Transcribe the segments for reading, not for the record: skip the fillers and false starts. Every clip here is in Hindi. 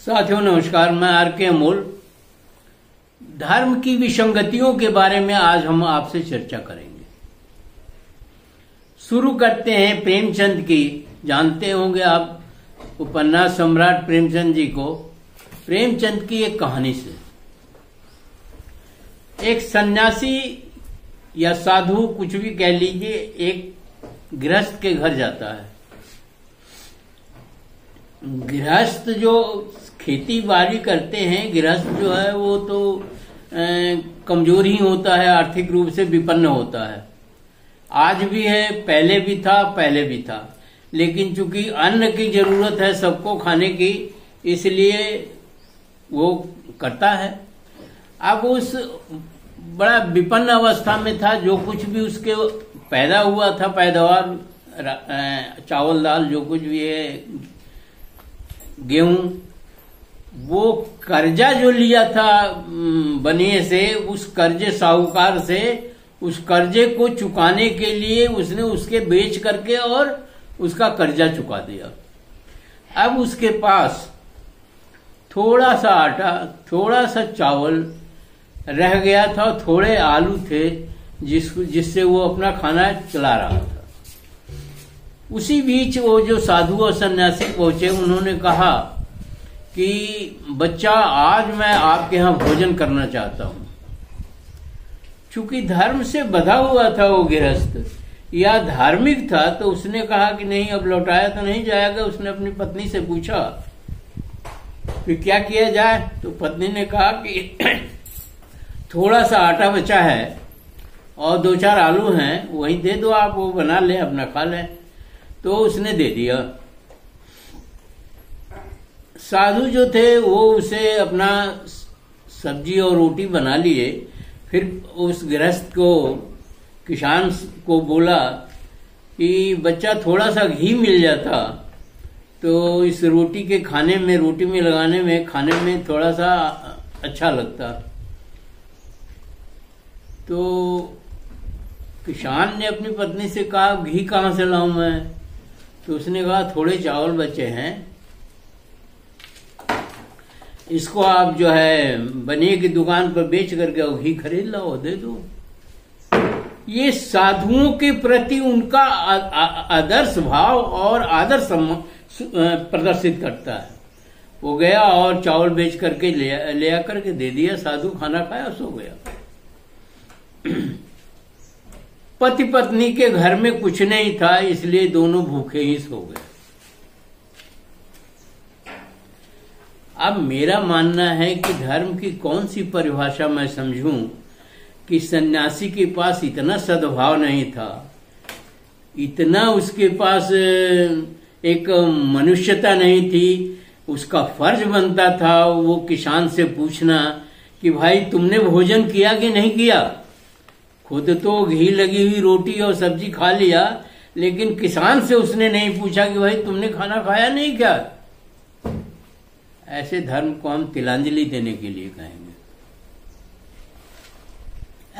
साथियों नमस्कार, मैं आर के अमोल। धर्म की विसंगतियों के बारे में आज हम आपसे चर्चा करेंगे। शुरू करते हैं प्रेमचंद की। जानते होंगे आप उपन्यास सम्राट प्रेमचंद जी को। प्रेमचंद की एक कहानी से। एक सन्यासी या साधु, कुछ भी कह लीजिए, एक गृहस्थ के घर जाता है। गृहस्थ जो खेती बाड़ी करते हैं, गृहस्थ जो है वो तो कमजोर ही होता है, आर्थिक रूप से विपन्न होता है। आज भी है, पहले भी था, लेकिन चूंकि अन्न की जरूरत है सबको खाने की, इसलिए वो करता है। अब उस बड़ा विपन्न अवस्था में था। जो कुछ भी उसके पैदा हुआ था, पैदावार, चावल दाल जो कुछ भी है, गेहूं, वो कर्जा जो लिया था बनिए से, उस कर्जे साहूकार से, उस कर्जे को चुकाने के लिए उसने उसके बेच करके और उसका कर्जा चुका दिया। अब उसके पास थोड़ा सा आटा, थोड़ा सा चावल रह गया था, थोड़े आलू थे जिससे वो अपना खाना चला रहा था। उसी बीच वो जो साधु और सन्यासी पहुंचे, उन्होंने कहा कि बच्चा, आज मैं आपके यहां भोजन करना चाहता हूं। चूंकि धर्म से बधा हुआ था वो गृहस्थ या धार्मिक था, तो उसने कहा कि नहीं, अब लौटाया तो नहीं जाएगा। उसने अपनी पत्नी से पूछा कि क्या किया जाए, तो पत्नी ने कहा कि थोड़ा सा आटा बचा है और 2-4 आलू हैं, वही दे दो, आप वो बना ले, अपना खा ले। तो उसने दे दिया। साधु जो थे वो उसे अपना सब्जी और रोटी बना लिए। फिर उस गृहस्थ को, किसान को बोला कि बच्चा, थोड़ा सा घी मिल जाता तो इस रोटी के खाने में, रोटी में लगाने में, खाने में थोड़ा सा अच्छा लगता। तो किसान ने अपनी पत्नी से कहा, घी कहाँ से लाऊं मैं? तो उसने कहा, थोड़े चावल बचे हैं, इसको आप जो है बनिए की दुकान पर बेच करके घी खरीद लाओ, दे दो। ये साधुओं के प्रति उनका आदर्श भाव और आदर प्रदर्शित करता है। वो गया और चावल बेच करके ले आकर के दे दिया। साधु खाना खाया, सो गया। पति पत्नी के घर में कुछ नहीं था, इसलिए दोनों भूखे ही सो गए। अब मेरा मानना है कि धर्म की कौन सी परिभाषा मैं समझूं कि सन्यासी के पास इतना सद्भाव नहीं था, इतना उसके पास एक मनुष्यता नहीं थी। उसका फर्ज बनता था वो किसान से पूछना कि भाई, तुमने भोजन किया कि नहीं किया? खुद तो घी लगी हुई रोटी और सब्जी खा लिया, लेकिन किसान से उसने नहीं पूछा कि भाई तुमने खाना खाया नहीं क्या? ऐसे धर्म को हम तिलांजलि देने के लिए कहेंगे।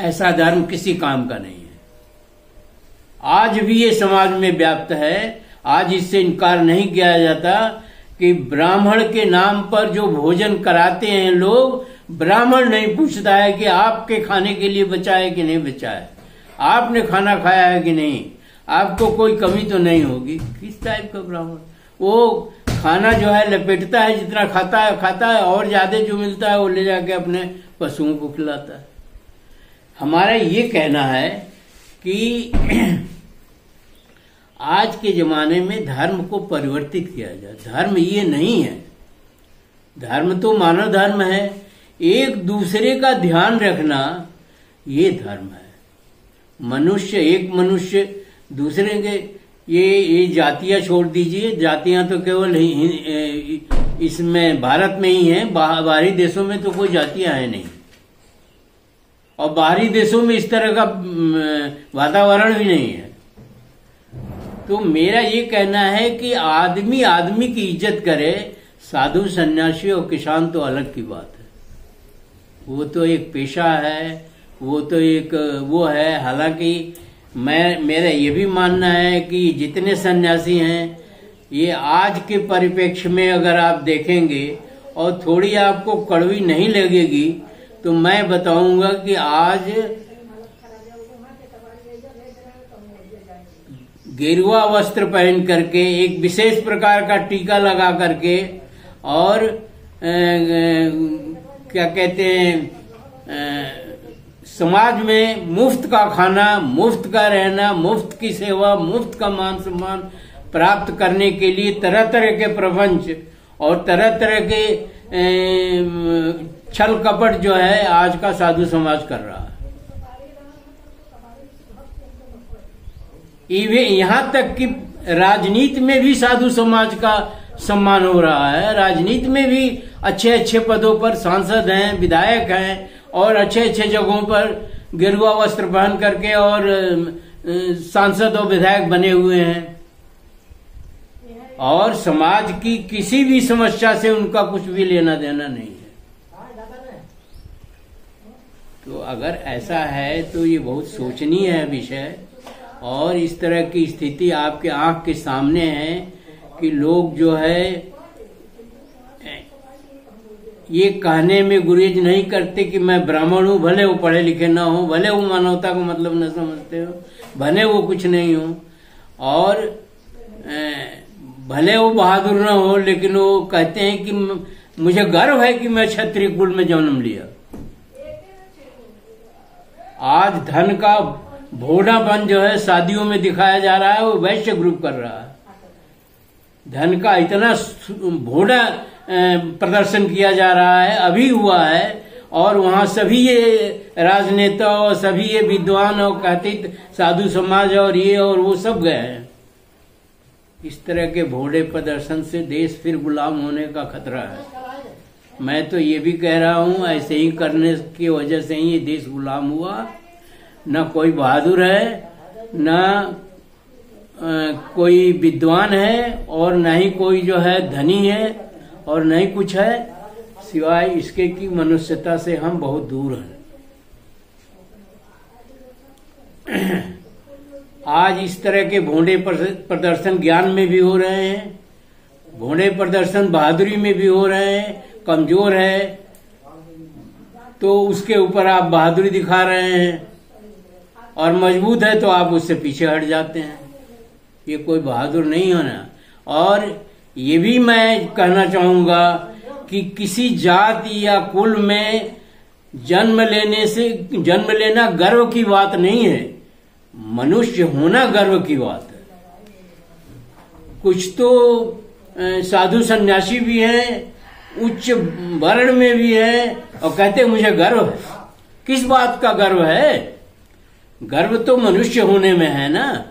ऐसा धर्म किसी काम का नहीं है। आज भी ये समाज में व्याप्त है। आज इससे इनकार नहीं किया जाता कि ब्राह्मण के नाम पर जो भोजन कराते हैं लोग, ब्राह्मण नहीं पूछता है कि आपके खाने के लिए बचा है कि नहीं बचा है, आपने खाना खाया है कि नहीं, आपको कोई कमी तो नहीं होगी। किस टाइप का ब्राह्मण? वो खाना जो है लपेटता है, जितना खाता है और ज्यादा जो मिलता है वो ले जाके अपने पशुओं को खिलाता है। हमारा ये कहना है कि आज के जमाने में धर्म को परिवर्तित किया जाए। धर्म ये नहीं है। धर्म तो मानव धर्म है। एक दूसरे का ध्यान रखना ये धर्म है। मनुष्य, एक मनुष्य दूसरे के, ये जातियां छोड़ दीजिए। जातियां तो केवल इसमें भारत में ही हैं। बाहरी देशों में तो कोई जातियां है नहीं, और बाहरी देशों में इस तरह का वातावरण भी नहीं है। तो मेरा ये कहना है कि आदमी आदमी की इज्जत करे। साधु, सन्यासी और किसान तो अलग की बात है। वो तो एक पेशा है, वो तो एक वो है। हालांकि मेरा ये भी मानना है कि जितने सन्यासी हैं, ये आज के परिप्रेक्ष्य में अगर आप देखेंगे और थोड़ी आपको कड़वी नहीं लगेगी तो मैं बताऊंगा कि आज गेरुआ वस्त्र पहन करके एक विशेष प्रकार का टीका लगा करके और क्या कहते हैं समाज में मुफ्त का खाना, मुफ्त का रहना, मुफ्त की सेवा, मुफ्त का मान सम्मान प्राप्त करने के लिए तरह तरह के प्रपंच और तरह तरह के छल कपट जो है आज का साधु समाज कर रहा है। यहाँ तक कि राजनीति में भी साधु समाज का सम्मान हो रहा है। राजनीति में भी अच्छे अच्छे पदों पर सांसद हैं, विधायक हैं और अच्छे अच्छे जगहों पर गेरुआ वस्त्र पहन करके और सांसद और विधायक बने हुए हैं और समाज की किसी भी समस्या से उनका कुछ भी लेना देना नहीं है। तो अगर ऐसा है तो ये बहुत सोचनीय है विषय। और इस तरह की स्थिति आपके आंख के सामने है कि लोग जो है ये कहने में गुरेज नहीं करते कि मैं ब्राह्मण हूं, भले वो पढ़े लिखे ना हो, भले वो मानवता का मतलब न समझते हो, भले वो कुछ नहीं हो और भले वो बहादुर ना हो, लेकिन वो कहते हैं कि मुझे गर्व है कि मैं क्षत्रिय कुल में जन्म लिया। आज धन का भोडापन जो है शादियों में दिखाया जा रहा है, वो वैश्य ग्रुप कर रहा है। धन का इतना भोडा प्रदर्शन किया जा रहा है, अभी हुआ है और वहां सभी ये राजनेता और सभी ये विद्वान और कथित साधु समाज और ये और वो सब गए हैं। इस तरह के भोड़े प्रदर्शन से देश फिर गुलाम होने का खतरा है। मैं तो ये भी कह रहा हूं ऐसे ही करने की वजह से ही ये देश गुलाम हुआ। न कोई बहादुर है, न कोई विद्वान है और न ही कोई जो है धनी है और नहीं कुछ है, सिवाय इसके कि मनुष्यता से हम बहुत दूर हैं। आज इस तरह के भोंडे प्रदर्शन ज्ञान में भी हो रहे हैं, भोंडे प्रदर्शन बहादुरी में भी हो रहे हैं। कमजोर है तो उसके ऊपर आप बहादुरी दिखा रहे हैं और मजबूत है तो आप उससे पीछे हट जाते हैं। ये कोई बहादुर नहीं होना। और ये भी मैं कहना चाहूंगा कि किसी जाति या कुल में जन्म लेना गर्व की बात नहीं है, मनुष्य होना गर्व की बात है। कुछ तो साधु सन्यासी भी हैं, उच्च वर्ण में भी है और कहते मुझे गर्व है। किस बात का गर्व है? गर्व तो मनुष्य होने में है ना,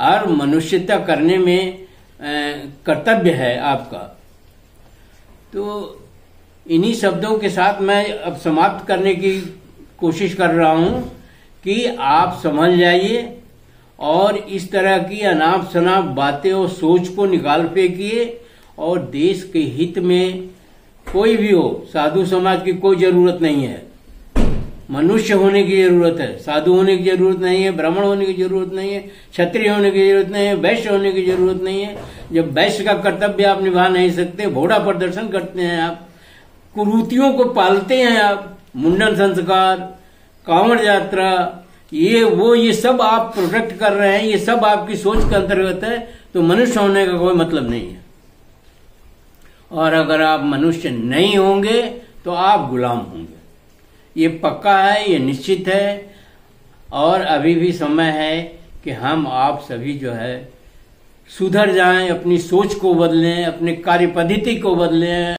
और मनुष्यता करने में कर्तव्य है आपका। तो इन्हीं शब्दों के साथ मैं अब समाप्त करने की कोशिश कर रहा हूं कि आप समझ जाइए और इस तरह की अनाप शनाप बातें और सोच को निकाल फेंकिए और देश के हित में कोई भी हो, साधु समाज की कोई जरूरत नहीं है। मनुष्य होने की जरूरत है, साधु होने की जरूरत नहीं है, ब्राह्मण होने की जरूरत नहीं है, क्षत्रिय होने की जरूरत नहीं है, वैश्य होने की जरूरत नहीं है। जब वैश्य का कर्तव्य आप निभा नहीं सकते, घोड़ा प्रदर्शन करते हैं आप, कुरीतियों को पालते हैं आप, मुंडन संस्कार, कांवड़ यात्रा, ये सब आप प्रोटेक्ट कर रहे हैं, ये सब आपकी सोच के अंतर्गत है, तो मनुष्य होने का कोई मतलब नहीं है। और अगर आप मनुष्य नहीं होंगे तो आप गुलाम होंगे, ये पक्का है, ये निश्चित है। और अभी भी समय है कि हम आप सभी जो है सुधर जाएं, अपनी सोच को बदलें, अपने कार्य पद्धति को बदलें।